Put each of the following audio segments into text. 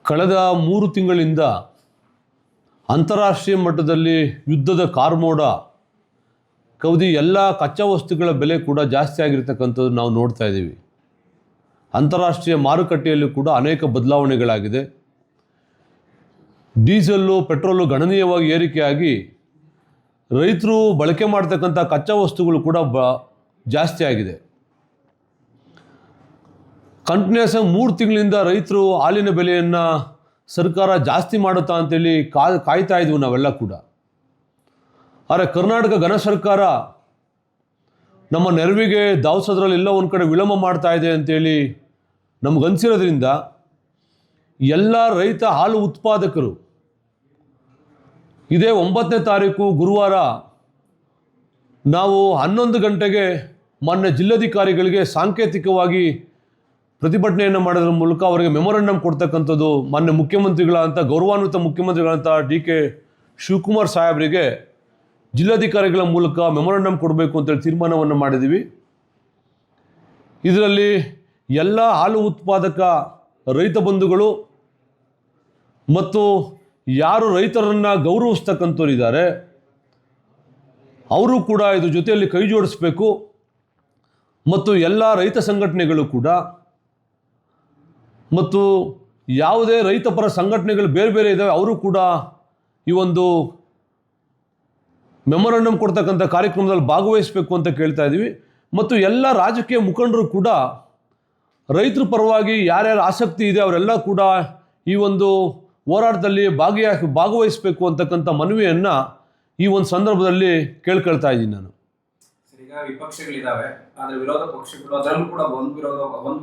ಕಳೆದ 3 ತಿಂಗಳಿಂದ ಅಂತಾರಾಷ್ಟ್ರೀಯ ಮಟ್ಟದಲ್ಲಿ ಯುದ್ಧದ ಕಾರ್ಮೋಡ ಕವಿದು ಎಲ್ಲ ಕಚ್ಚಾ ವಸ್ತುಗಳ ಬೆಲೆ ಕೂಡ ಜಾಸ್ತಿ ಆಗಿರ್ತಕ್ಕಂಥದ್ದು ನಾವು ನೋಡ್ತಾ ಇದ್ದೀವಿ. ಅಂತಾರಾಷ್ಟ್ರೀಯ ಮಾರುಕಟ್ಟೆಯಲ್ಲೂ ಕೂಡ ಅನೇಕ ಬದಲಾವಣೆಗಳಾಗಿದೆ. ಡೀಸೆಲ್ಲು, ಪೆಟ್ರೋಲು ಗಣನೀಯವಾಗಿ ಏರಿಕೆಯಾಗಿ ರೈತರು ಬಳಕೆ ಮಾಡ್ತಕ್ಕಂಥ ಕಚ್ಚಾ ವಸ್ತುಗಳು ಕೂಡ ಜಾಸ್ತಿ ಆಗಿದೆ. ಕಂಟಿನ್ಯೂಸ್ 3 ತಿಂಗಳಿಂದ ರೈತರು ಹಾಲಿನ ಬೆಲೆಯನ್ನು ಸರ್ಕಾರ ಜಾಸ್ತಿ ಮಾಡುತ್ತಾ ಅಂತೇಳಿ ಕಾಯ್ತಾ ಇದ್ವಿ ನಾವೆಲ್ಲ ಕೂಡ. ಆದರೆ ಕರ್ನಾಟಕ ಘನ ಸರ್ಕಾರ ನಮ್ಮ ನೆರವಿಗೆ ಧಾವಿಸೋದ್ರಲ್ಲಿ ಎಲ್ಲ ಒಂದು ಕಡೆ ವಿಳಂಬ ಮಾಡ್ತಾ ಇದೆ ಅಂತೇಳಿ ನಮಗನ್ಸಿರೋದ್ರಿಂದ ಎಲ್ಲ ರೈತ ಹಾಲು ಉತ್ಪಾದಕರು ಇದೇ 9ನೇ ತಾರೀಕು ಗುರುವಾರ ನಾವು 11 ಗಂಟೆಗೆ ಮಾನ್ಯ ಜಿಲ್ಲಾಧಿಕಾರಿಗಳಿಗೆ ಸಾಂಕೇತಿಕವಾಗಿ ಪ್ರತಿಭಟನೆಯನ್ನು ಮಾಡೋದ್ರ ಮೂಲಕ ಅವರಿಗೆ ಮೆಮೊರಂಡಮ್ ಕೊಡ್ತಕ್ಕಂಥದ್ದು ಮಾನ್ಯ ಮುಖ್ಯಮಂತ್ರಿಗಳಂತ ಗೌರವಾನ್ವಿತ ಮುಖ್ಯಮಂತ್ರಿಗಳಂತ DK ಶಿವಕುಮಾರ್ ಸಾಹೇಬರಿಗೆ ಜಿಲ್ಲಾಧಿಕಾರಿಗಳ ಮೂಲಕ ಮೆಮೊರಂಡಮ್ ಕೊಡಬೇಕು ಅಂತೇಳಿ ತೀರ್ಮಾನವನ್ನು ಮಾಡಿದ್ದೀವಿ. ಇದರಲ್ಲಿ ಎಲ್ಲ ಹಾಲು ಉತ್ಪಾದಕ ರೈತ ಬಂಧುಗಳು ಮತ್ತು ಯಾರು ರೈತರನ್ನು ಗೌರವಿಸ್ತಕ್ಕಂಥವ್ರು ಇದ್ದಾರೆ ಅವರು ಕೂಡ ಇದ್ರ ಜೊತೆಯಲ್ಲಿ ಕೈ ಜೋಡಿಸಬೇಕು. ಮತ್ತು ಎಲ್ಲ ರೈತ ಸಂಘಟನೆಗಳು ಕೂಡ ಮತ್ತು ಯಾವುದೇ ರೈತಪರ ಸಂಘಟನೆಗಳು ಬೇರೆ ಬೇರೆ ಇದ್ದಾವೆ ಅವರು ಕೂಡ ಈ ಒಂದು ಮೆಮೊರಂಡಮ್ ಕೊಡ್ತಕ್ಕಂಥ ಕಾರ್ಯಕ್ರಮದಲ್ಲಿ ಭಾಗವಹಿಸಬೇಕು ಅಂತ ಕೇಳ್ತಾ ಇದ್ದೀವಿ. ಮತ್ತು ಎಲ್ಲ ರಾಜಕೀಯ ಮುಖಂಡರು ಕೂಡ ರೈತರ ಪರವಾಗಿ ಯಾರ್ಯಾರು ಆಸಕ್ತಿ ಇದೆ ಅವರೆಲ್ಲ ಕೂಡ ಈ ಒಂದು ಹೋರಾಟದಲ್ಲಿ ಭಾಗವಹಿಸಬೇಕು ಅಂತಕ್ಕಂಥ ಮನವಿಯನ್ನು ಈ ಒಂದು ಸಂದರ್ಭದಲ್ಲಿ ಕೇಳ್ಕೊಳ್ತಾ ಇದ್ದೀನಿ ನಾನು. ಈಗ ವಿಪಕ್ಷಗಳಿದಾವೆ, ಆದ್ರೆ ವಿರೋಧ ಪಕ್ಷಗಳು ಅದರಲ್ಲೂ ಕೂಡ ಒಂದು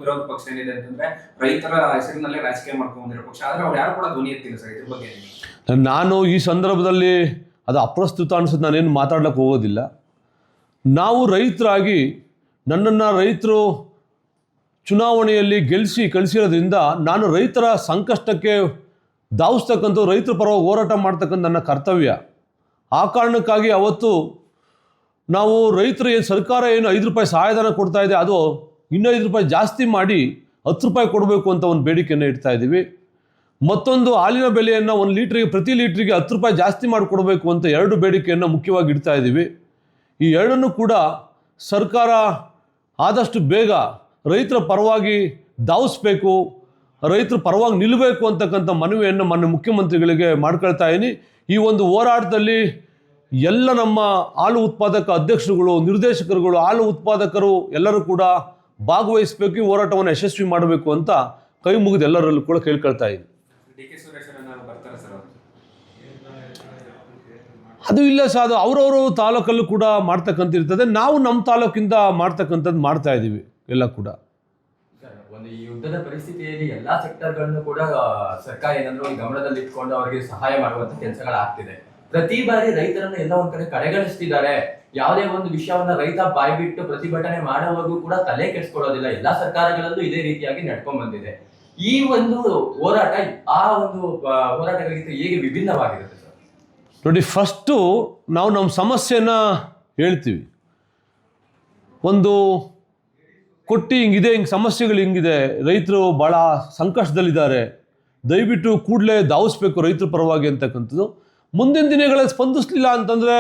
ವಿರೋಧ ಪಕ್ಷ ಏನಿದೆ ಅಂತಂದ್ರೆ ರೈತರ ಹೆಸರಿನಲ್ಲೇ ರಾಜಕೀಯ ಮಾಡ್ಕೊಂಡಿರೋ ಪಕ್ಷ. ಆದ್ರೆ ಅವ್ರು ಯಾರು ಕೂಡ ಧ್ವನಿ ಎತ್ತಿಲ್ಲ ಸರ್ ಇದ್ರ ಬಗ್ಗೆ. ನಾನು ಈ ಸಂದರ್ಭದಲ್ಲಿ ಅದು ಅಪ್ರಸ್ತುತ ಅನ್ಸುತ್ತೆ, ನಾನೇನು ಮಾತಾಡ್ಲಿಕ್ಕೆ ಹೋಗೋದಿಲ್ಲ. ನಾವು ರೈತರಾಗಿ ನನ್ನನ್ನು ರೈತರು ಚುನಾವಣೆಯಲ್ಲಿ ಗೆಲ್ಲಿಸಿ ಕಳಿಸಿರೋದ್ರಿಂದ ನಾನು ರೈತರ ಸಂಕಷ್ಟಕ್ಕೆ ಧಾವಿಸ್ತಕ್ಕಂಥ ರೈತರ ಪರವಾಗಿ ಹೋರಾಟ ಮಾಡ್ತಕ್ಕಂಥ ನನ್ನ ಕರ್ತವ್ಯ. ಆ ಕಾರಣಕ್ಕಾಗಿ ಅವತ್ತು ನಾವು ರೈತರು ಸರ್ಕಾರ ಏನು 5 ರೂಪಾಯಿ ಸಹಾಯಧನ ಕೊಡ್ತಾ ಇದೆ ಅದು ಇನ್ನೂ 5 ರೂಪಾಯಿ ಜಾಸ್ತಿ ಮಾಡಿ 10 ರೂಪಾಯಿ ಕೊಡಬೇಕು ಅಂತ ಒಂದು ಬೇಡಿಕೆಯನ್ನು ಇಡ್ತಾ ಇದ್ದೀವಿ. ಮತ್ತೊಂದು ಹಾಲಿನ ಬೆಲೆಯನ್ನು ಪ್ರತಿ ಲೀಟ್ರಿಗೆ 10 ರೂಪಾಯಿ ಜಾಸ್ತಿ ಮಾಡಿಕೊಡ್ಬೇಕು ಅಂತ 2 ಬೇಡಿಕೆಯನ್ನು ಮುಖ್ಯವಾಗಿ ಇಡ್ತಾ ಇದ್ದೀವಿ. ಈ ಎರಡನ್ನೂ ಕೂಡ ಸರ್ಕಾರ ಆದಷ್ಟು ಬೇಗ ರೈತರ ಪರವಾಗಿ ಧಾವಿಸ್ಬೇಕು, ರೈತರ ಪರವಾಗಿ ನಿಲ್ಲಬೇಕು ಅಂತಕ್ಕಂಥ ಮನವಿಯನ್ನು ಮಾನ್ಯ ಮುಖ್ಯಮಂತ್ರಿಗಳಿಗೆ ಮಾಡ್ಕೊಳ್ತಾ ಇದ್ದೀನಿ. ಈ ಒಂದು ಹೋರಾಟದಲ್ಲಿ ಎಲ್ಲ ನಮ್ಮ ಹಾಲು ಉತ್ಪಾದಕ ಅಧ್ಯಕ್ಷರುಗಳು, ನಿರ್ದೇಶಕರುಗಳು, ಹಾಲು ಉತ್ಪಾದಕರು ಎಲ್ಲರೂ ಕೂಡ ಭಾಗವಹಿಸಬೇಕು, ಈ ಹೋರಾಟವನ್ನು ಯಶಸ್ವಿ ಮಾಡಬೇಕು ಅಂತ ಕೈ ಮುಗಿದು ಎಲ್ಲರಲ್ಲೂ ಕೂಡ ಕೇಳ್ಕೊಳ್ತಾ ಇದ್ದೀನಿ. ಅದು ಇಲ್ಲ ಸರ್, ಅದು ಅವರವರು ತಾಲೂಕಲ್ಲೂ ಕೂಡ ಮಾಡ್ತಕ್ಕಂತಿರ್ತದೆ. ನಾವು ನಮ್ಮ ತಾಲೂಕಿಂದ ಮಾಡ್ತಕ್ಕಂಥದ್ದು ಮಾಡ್ತಾ ಇದ್ದೀವಿ ಎಲ್ಲ ಕೂಡ. ಒಂದು ಈ ಯುದ್ಧದ ಪರಿಸ್ಥಿತಿಯಲ್ಲಿ ಎಲ್ಲಾ ಸೆಕ್ಟರ್ಗಳನ್ನು ಕೂಡ ಸರ್ಕಾರ ಏನಾದ್ರು ಗಮನದಲ್ಲಿ ಇಟ್ಕೊಂಡು ಅವರಿಗೆ ಸಹಾಯ ಮಾಡುವಂತ ಕೆಲಸಗಳಾಗ್ತಿದೆ. ಪ್ರತಿ ಬಾರಿ ರೈತರನ್ನು ಎಲ್ಲ ಒಂದ್ ಕಡೆ ಕಡೆಗಣಿಸ್ತಿದ್ದಾರೆ. ಯಾವುದೇ ಒಂದು ವಿಷಯವನ್ನ ರೈತ ಬಾಯ್ಬಿಟ್ಟು ಪ್ರತಿಭಟನೆ ಮಾಡುವಾಗೂ ಕೂಡ ತಲೆ ಕೆಡಿಸ್ಕೊಳ್ಳೋದಿಲ್ಲ. ಎಲ್ಲಾ ಸರ್ಕಾರಗಳಲ್ಲೂ ಇದೇ ರೀತಿಯಾಗಿ ನಡ್ಕೊಂಡ್ ಬಂದಿದೆ. ಈ ಒಂದು ಹೋರಾಟ ಆ ಒಂದು ಹೋರಾಟಗಳಿಗಿಂತ ಹೇಗೆ ವಿಭಿನ್ನವಾಗಿರುತ್ತೆ ಸರ್? ನೋಡಿ, ಫಸ್ಟು ನಾವು ನಮ್ಮ ಸಮಸ್ಯೆನ ಹೇಳ್ತೀವಿ. ಒಂದು ಕೊಟ್ಟು ಹಿಂಗಿದೆ, ಸಮಸ್ಯೆಗಳು ಹಿಂಗಿದೆ, ರೈತರು ಭಾಳ ಸಂಕಷ್ಟದಲ್ಲಿದ್ದಾರೆ, ದಯವಿಟ್ಟು ಕೂಡಲೇ ಧಾವಿಸ್ಬೇಕು ರೈತರ ಪರವಾಗಿ ಅಂತಕ್ಕಂಥದ್ದು. ಮುಂದಿನ ದಿನಗಳಲ್ಲಿ ಸ್ಪಂದಿಸಲಿಲ್ಲ ಅಂತಂದರೆ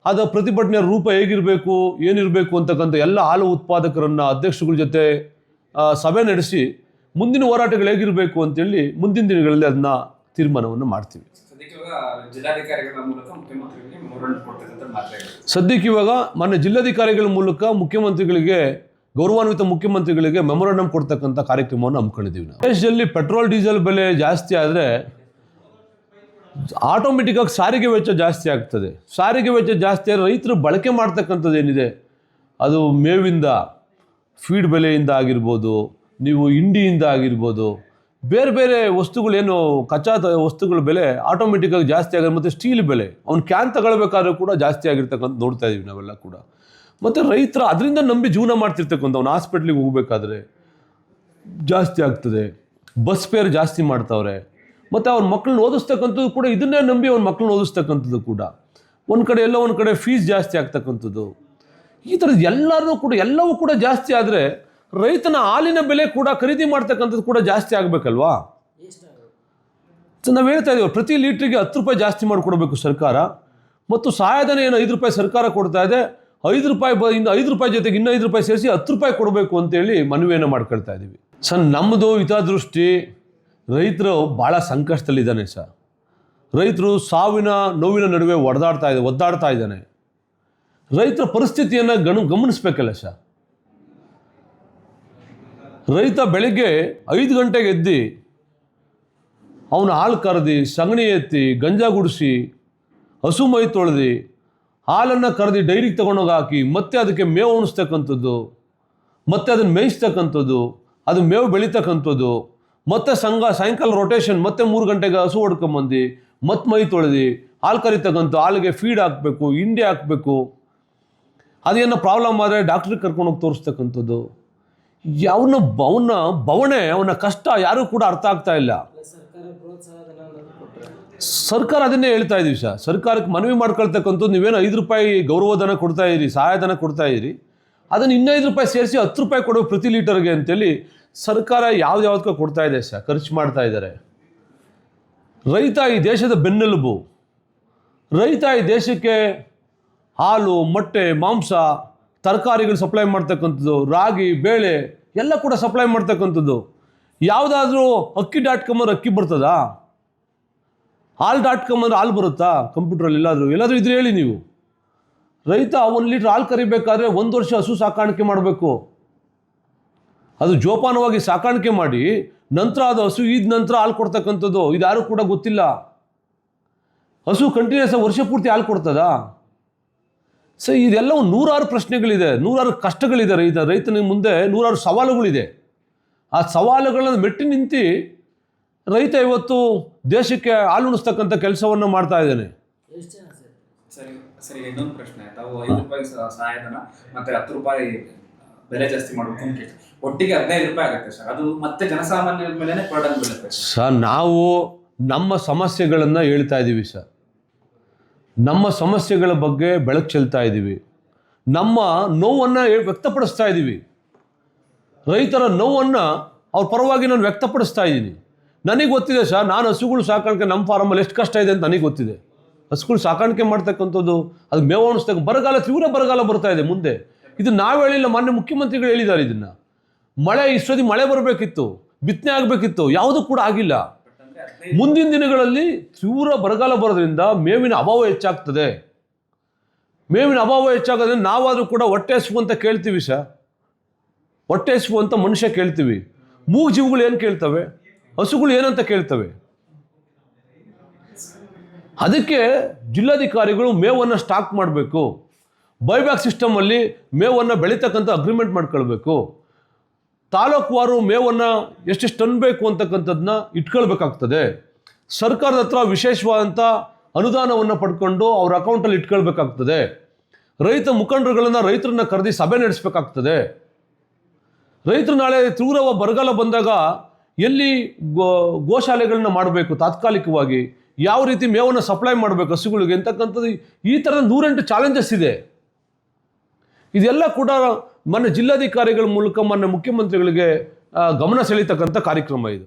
ಅದು ಪ್ರತಿಭಟನೆಯ ರೂಪ ಹೇಗಿರಬೇಕು, ಏನಿರಬೇಕು ಅಂತಕ್ಕಂಥ ಎಲ್ಲ ಹಾಲು ಉತ್ಪಾದಕರನ್ನು ಅಧ್ಯಕ್ಷಗಳ ಜೊತೆ ಸಭೆ ನಡೆಸಿ ಮುಂದಿನ ಹೋರಾಟಗಳು ಹೇಗಿರಬೇಕು ಅಂತೇಳಿ ಮುಂದಿನ ದಿನಗಳಲ್ಲಿ ಅದನ್ನ ತೀರ್ಮಾನವನ್ನು ಮಾಡ್ತೀವಿ. ಸದ್ಯಕ್ಕೆ ಇವಾಗ ಮಾನ್ಯ ಜಿಲ್ಲಾಧಿಕಾರಿಗಳ ಮೂಲಕ ಮುಖ್ಯಮಂತ್ರಿಗಳಿಗೆ, ಗೌರವಾನ್ವಿತ ಮುಖ್ಯಮಂತ್ರಿಗಳಿಗೆ ಮೆಮೊರಂಡಮ್ ಕೊಡ್ತಕ್ಕಂಥ ಕಾರ್ಯಕ್ರಮವನ್ನು ಹಮ್ಮಿಕೊಂಡಿದ್ದೀವಿ. ನಾವು ದೇಶದಲ್ಲಿ ಪೆಟ್ರೋಲ್ ಡೀಸೆಲ್ ಬೆಲೆ ಜಾಸ್ತಿ ಆದರೆ ಆಟೋಮೆಟಿಕ್ಕಾಗಿ ಸಾರಿಗೆ ವೆಚ್ಚ ಜಾಸ್ತಿ ಆಗ್ತದೆ. ಸಾರಿಗೆ ವೆಚ್ಚ ಜಾಸ್ತಿ ಆದರೆ ರೈತರು ಬಳಕೆ ಮಾಡ್ತಕ್ಕಂಥದ್ದು ಏನಿದೆ ಅದು ಮೇವಿಂದ, ಫೀಡ್ ಬೆಲೆಯಿಂದ ಆಗಿರ್ಬೋದು, ನೀವು ಹಿಂಡಿಯಿಂದ ಆಗಿರ್ಬೋದು, ಬೇರೆ ಬೇರೆ ವಸ್ತುಗಳೇನು ಕಚ್ಚಾ ವಸ್ತುಗಳ ಬೆಲೆ ಆಟೋಮೆಟಿಕ್ಕಾಗಿ ಜಾಸ್ತಿ ಆಗೋದು. ಮತ್ತು ಸ್ಟೀಲ್ ಬೆಲೆ, ಅವ್ನು ಕ್ಯಾನ್ ತಗೊಳ್ಬೇಕಾದ್ರೂ ಕೂಡ ಜಾಸ್ತಿ ಆಗಿರ್ತಕ್ಕಂಥ ನೋಡ್ತಾ ಇದ್ದೀವಿ ನಾವೆಲ್ಲ ಕೂಡ. ಮತ್ತು ರೈತರು ಅದರಿಂದ ನಂಬಿ ಜೀವನ ಮಾಡ್ತಿರ್ತಕ್ಕಂಥ, ಅವ್ನು ಹಾಸ್ಪಿಟ್ಲಿಗೆ ಹೋಗಬೇಕಾದ್ರೆ ಜಾಸ್ತಿ ಆಗ್ತದೆ, ಬಸ್ ಫೇರ್ ಜಾಸ್ತಿ ಮಾಡ್ತಾವ್ರೆ, ಮತ್ತು ಅವ್ರ ಮಕ್ಕಳನ್ನ ಓದಿಸ್ತಕ್ಕಂಥದ್ದು ಕೂಡ ಇದನ್ನೇ ನಂಬಿ ಅವ್ನ ಮಕ್ಕಳನ್ನ ಓದಿಸ್ತಕ್ಕಂಥದ್ದು ಕೂಡ. ಒಂದು ಕಡೆ ಎಲ್ಲ ಒಂದು ಕಡೆ ಫೀಸ್ ಜಾಸ್ತಿ ಆಗ್ತಕ್ಕಂಥದ್ದು, ಈ ಥರದ್ದು ಎಲ್ಲವೂ ಕೂಡ ಜಾಸ್ತಿ ಆದರೆ ರೈತನ ಹಾಲಿನ ಬೆಲೆ ಕೂಡ ಖರೀದಿ ಮಾಡ್ತಕ್ಕಂಥದ್ದು ಕೂಡ ಜಾಸ್ತಿ ಆಗಬೇಕಲ್ವಾ. ನಾವು ಹೇಳ್ತಾ ಇದ್ದೀವಿ ಪ್ರತಿ ಲೀಟ್ರಿಗೆ 10 ರೂಪಾಯಿ ಜಾಸ್ತಿ ಮಾಡಿಕೊಡ್ಬೇಕು ಸರ್ಕಾರ, ಮತ್ತು ಸಹಾಯಧನ ಏನು 5 ರೂಪಾಯಿ ಸರ್ಕಾರ ಕೊಡ್ತಾ ಇದೆ, 5 ರೂಪಾಯಿ ಇನ್ನು 5 ರೂಪಾಯಿ ಜೊತೆಗೆ ಇನ್ನೂ 5 ರೂಪಾಯಿ ಸೇರಿಸಿ 10 ರೂಪಾಯಿ ಕೊಡಬೇಕು ಅಂತೇಳಿ ಮನವಿಯನ್ನು ಮಾಡ್ಕೊಳ್ತಾ ಇದ್ದೀವಿ. ಸರ್ ನಮ್ಮದು ಹಿತದೃಷ್ಟಿ, ರೈತರು ಭಾಳ ಸಂಕಷ್ಟದಲ್ಲಿದ್ದಾನೆ ಸರ್. ರೈತರು ಸಾವಿನ ನೋವಿನ ನಡುವೆ ಒದ್ದಾಡ್ತಾ ಇದ್ದಾನೆ. ರೈತರ ಪರಿಸ್ಥಿತಿಯನ್ನು ಗಮನಿಸ್ಬೇಕಲ್ಲ ಸರ್. ರೈತ ಬೆಳಿಗ್ಗೆ 5 ಗಂಟೆಗೆ ಎದ್ದು ಅವನ ಹಾಲು ಕರೆದು, ಸಗಣಿ ಎತ್ತಿ, ಗಂಜಾ ಗುಡಿಸಿ, ಹಸು ಮೈ ತೊಳೆದು, ಹಾಲನ್ನು ಕರೆದು ಡೈರಿಗೆ ತೊಗೊಂಡೋಗಿ ಹಾಕಿ, ಮತ್ತೆ ಅದಕ್ಕೆ ಮೇವು ಉಣಿಸ್ತಕ್ಕಂಥದ್ದು, ಮತ್ತೆ ಅದನ್ನು ಮೇಯಿಸ್ತಕ್ಕಂಥದ್ದು, ಅದು ಮೇವು ಬೆಳೀತಕ್ಕಂಥದ್ದು, ಮತ್ತೆ ಸಾಯಂಕಾಲ ರೊಟೇಷನ್, ಮತ್ತೆ 3 ಗಂಟೆಗೆ ಹಸು ಹೊಡ್ಕೊಂಬಂದು, ಮತ್ತೆ ಮೈ ತೊಳೆದು, ಹಾಲು ಕರಿತಕ್ಕಂಥ, ಹಾಲಿಗೆ ಫೀಡ್ ಹಾಕಬೇಕು, ಹಿಂಡಿ ಹಾಕಬೇಕು, ಅದೇನೋ ಪ್ರಾಬ್ಲಮ್ ಆದರೆ ಡಾಕ್ಟ್ರಿಗೆ ಕರ್ಕೊಂಡೋಗಿ ತೋರಿಸ್ತಕ್ಕಂಥದ್ದು. ಅವನ ಬವಣೆ, ಅವನ ಕಷ್ಟ ಯಾರೂ ಕೂಡ ಅರ್ಥ ಆಗ್ತಾ ಇಲ್ಲ. ಸರ್ಕಾರ ಅದನ್ನೇ ಹೇಳ್ತಾ ಇದ್ದೀವಿ ಸರ್. ಸರ್ಕಾರಕ್ಕೆ ಮನವಿ ಮಾಡ್ಕೊಳ್ತಕ್ಕಂಥದ್ದು, ನೀವೇನು 5 ರೂಪಾಯಿ ಗೌರವಧನ ಕೊಡ್ತಾ ಇದ್ದೀರಿ, ಸಹಾಯಧನ ಕೊಡ್ತಾ ಇದ್ದೀರಿ, ಅದನ್ನು ಇನ್ನೂ 5 ರೂಪಾಯಿ ಸೇರಿಸಿ 10 ರೂಪಾಯಿ ಕೊಡೋ ಪ್ರತಿ ಲೀಟರ್ಗೆ ಅಂತೇಳಿ ಸರ್ಕಾರ ಯಾವುದಕ್ಕೂ ಕೊಡ್ತಾ ಇದೆ ಸರ್, ಖರ್ಚು ಮಾಡ್ತಾ ಇದ್ದಾರೆ. ರೈತ ಈ ದೇಶದ ಬೆನ್ನೆಲುಬು. ರೈತ ಈ ದೇಶಕ್ಕೆ ಹಾಲು, ಮೊಟ್ಟೆ, ಮಾಂಸ, ತರಕಾರಿಗಳು ಸಪ್ಲೈ ಮಾಡ್ತಕ್ಕಂಥದ್ದು, ರಾಗಿ, ಬೇಳೆ ಎಲ್ಲ ಕೂಡ ಸಪ್ಲೈ ಮಾಡ್ತಕ್ಕಂಥದ್ದು. ಯಾವುದಾದ್ರೂ ಅಕ್ಕಿ.com ಅಕ್ಕಿ ಬರ್ತದಾ? ಹಾಲು.com ಹಾಲು ಬರುತ್ತಾ ಕಂಪ್ಯೂಟ್ರಲ್ಲಿ? ಎಲ್ಲಾದರೂ ಇದ್ರೆ ಹೇಳಿ ನೀವು. ರೈತ 1 ಲೀಟ್ರ್ ಹಾಲು ಕರಿಬೇಕಾದ್ರೆ 1 ವರ್ಷ ಹಸು ಸಾಕಾಣಿಕೆ ಮಾಡಬೇಕು. ಅದು ಜೋಪಾನವಾಗಿ ಸಾಕಾಣಿಕೆ ಮಾಡಿ ನಂತರ ಅದು ಹಸು ಇದ್ದ ನಂತರ ಹಾಲು ಕೊಡ್ತಕ್ಕಂಥದ್ದು. ಇದು ಯಾರು ಕೂಡ ಗೊತ್ತಿಲ್ಲ. ಹಸು ಕಂಟಿನ್ಯೂಸ್ ವರ್ಷ ಪೂರ್ತಿ ಹಾಲು ಕೊಡ್ತದಾ? ಸೊ ಇದೆಲ್ಲವೂ ನೂರಾರು ಪ್ರಶ್ನೆಗಳಿದೆ, ನೂರಾರು ಕಷ್ಟಗಳಿದೆ. ರೈತನ ಮುಂದೆ ನೂರಾರು ಸವಾಲುಗಳಿದೆ. ಆ ಸವಾಲುಗಳನ್ನು ಮೆಟ್ಟಿ ನಿಂತು ರೈತ ಇವತ್ತು ದೇಶಕ್ಕೆ ಹಾಲು ಉಣಿಸ್ತಕ್ಕಂಥ ಕೆಲಸವನ್ನು ಮಾಡ್ತಾ ಇದ್ದಾನೆ. ಸರಿ, ಇನ್ನೊಂದು ಪ್ರಶ್ನೆ. ತಾವು 5 ರೂಪಾಯಿ ಸಹಾಯಧನ ಮತ್ತೆ 10 ರೂಪಾಯಿ ಬೆಲೆ ಜಾಸ್ತಿ ಮಾಡಬೇಕು ಅಂತ ಕೇಳಿ, ಒಟ್ಟಿಗೆ 15 ರೂಪಾಯಿ ಆಗುತ್ತೆ ಸರ್. ಅದು ಮತ್ತೆ ಜನಸಾಮಾನ್ಯರ ಮೇಲೆ ಬರ್ಡನ್ ಬೀಳುತ್ತೆ ಸರ್. ನಾವು ನಮ್ಮ ಸಮಸ್ಯೆಗಳನ್ನು ಹೇಳ್ತಾ ಇದ್ದೀವಿ ಸರ್. ನಮ್ಮ ಸಮಸ್ಯೆಗಳ ಬಗ್ಗೆ ಬೆಳಕು ಚೆಲ್ತಾ ಇದ್ದೀವಿ. ನಮ್ಮ ನೋವನ್ನು ವ್ಯಕ್ತಪಡಿಸ್ತಾ ಇದ್ದೀವಿ. ರೈತರ ನೋವನ್ನು ಅವ್ರ ಪರವಾಗಿ ನಾನು ವ್ಯಕ್ತಪಡಿಸ್ತಾ ಇದ್ದೀನಿ. ನನಗೆ ಗೊತ್ತಿದೆ ಸರ್, ನಾನು ಹಸುಗಳು ಸಾಕಾಣಿಕೆ ನಮ್ಮ ಫಾರಮಲ್ಲಿ ಎಷ್ಟು ಕಷ್ಟ ಇದೆ ಅಂತ ನನಗೆ ಗೊತ್ತಿದೆ. ಹಸುಗಳು ಸಾಕಾಣಿಕೆ ಮಾಡ್ತಕ್ಕಂಥದ್ದು, ಅದು ಮೇವು ಉಣಿಸ್ತಕ್ಕ, ಬರಗಾಲ, ತೀವ್ರ ಬರಗಾಲ ಬರ್ತಾ ಇದೆ ಮುಂದೆ. ಇದು ನಾವು ಹೇಳಿಲ್ಲ, ಮಾನ್ಯ ಮುಖ್ಯಮಂತ್ರಿಗಳು ಹೇಳಿದ್ದಾರೆ ಇದನ್ನು. ಇಷ್ಟೊತ್ತಿಗೆ ಮಳೆ ಬರಬೇಕಿತ್ತು, ಬಿತ್ತನೆ ಆಗಬೇಕಿತ್ತು, ಯಾವುದೂ ಕೂಡ ಆಗಿಲ್ಲ. ಮುಂದಿನ ದಿನಗಳಲ್ಲಿ ತೀವ್ರ ಬರಗಾಲ ಬರೋದ್ರಿಂದ ಮೇವಿನ ಅಭಾವ ಹೆಚ್ಚಾಗ್ತದೆ. ಮೇವಿನ ಅಭಾವ ಹೆಚ್ಚಾಗೋದ್ರಿಂದ ನಾವಾದರೂ ಕೂಡ ಹೊಟ್ಟೆ ಹಸಿವು ಅಂತ ಕೇಳ್ತೀವಿ ಸರ್. ಹೊಟ್ಟೆ ಹಸಿವು ಅಂತ ಮನುಷ್ಯ ಕೇಳ್ತೀವಿ. ಮೂಗು ಜೀವಗಳು ಏನು ಕೇಳ್ತವೆ? ಹಸುಗಳು ಏನಂತ ಕೇಳ್ತವೆ? ಅದಕ್ಕೆ ಜಿಲ್ಲಾಧಿಕಾರಿಗಳು ಮೇವನ್ನು ಸ್ಟಾಕ್ ಮಾಡಬೇಕು. ಬೈಬ್ಯಾಕ್ ಸಿಸ್ಟಮಲ್ಲಿ ಮೇವನ್ನು ಬೆಳೀತಕ್ಕಂಥ ಅಗ್ರಿಮೆಂಟ್ ಮಾಡ್ಕೊಳ್ಬೇಕು. ತಾಲೂಕುವಾರು ಮೇವನ್ನು ಎಷ್ಟೆಷ್ಟು ಟನ್ ಬೇಕು ಅಂತಕ್ಕಂಥದ್ದನ್ನ ಇಟ್ಕೊಳ್ಬೇಕಾಗ್ತದೆ. ಸರ್ಕಾರದ ಹತ್ರ ವಿಶೇಷವಾದಂಥ ಅನುದಾನವನ್ನು ಪಡ್ಕೊಂಡು ಅವ್ರ ಅಕೌಂಟಲ್ಲಿ ಇಟ್ಕೊಳ್ಬೇಕಾಗ್ತದೆ. ರೈತ ಮುಖಂಡರುಗಳನ್ನು ರೈತರನ್ನ ಕರೆದಿ ಸಭೆ ನಡೆಸಬೇಕಾಗ್ತದೆ. ರೈತರು ನಾಳೆ ತೀವ್ರ ಬರಗಾಲ ಬಂದಾಗ ಎಲ್ಲಿ ಗೋಶಾಲೆಗಳನ್ನ ಮಾಡಬೇಕು, ತಾತ್ಕಾಲಿಕವಾಗಿ ಯಾವ ರೀತಿ ಮೇವನ್ನು ಸಪ್ಲೈ ಮಾಡಬೇಕು ಹಸುಗಳಿಗೆ ಅಂತಕ್ಕಂಥದ್ದು, ಈ ಥರದ 108 ಚಾಲೆಂಜಸ್ ಇದೆ. ಇದೆಲ್ಲ ಕೂಡ ಜಿಲ್ಲಾಧಿಕಾರಿಗಳ ಮೂಲಕ ಮುಖ್ಯಮಂತ್ರಿಗಳಿಗೆ ಗಮನ ಸೆಳೀತಕ್ಕಂಥ ಕಾರ್ಯಕ್ರಮ ಇದು.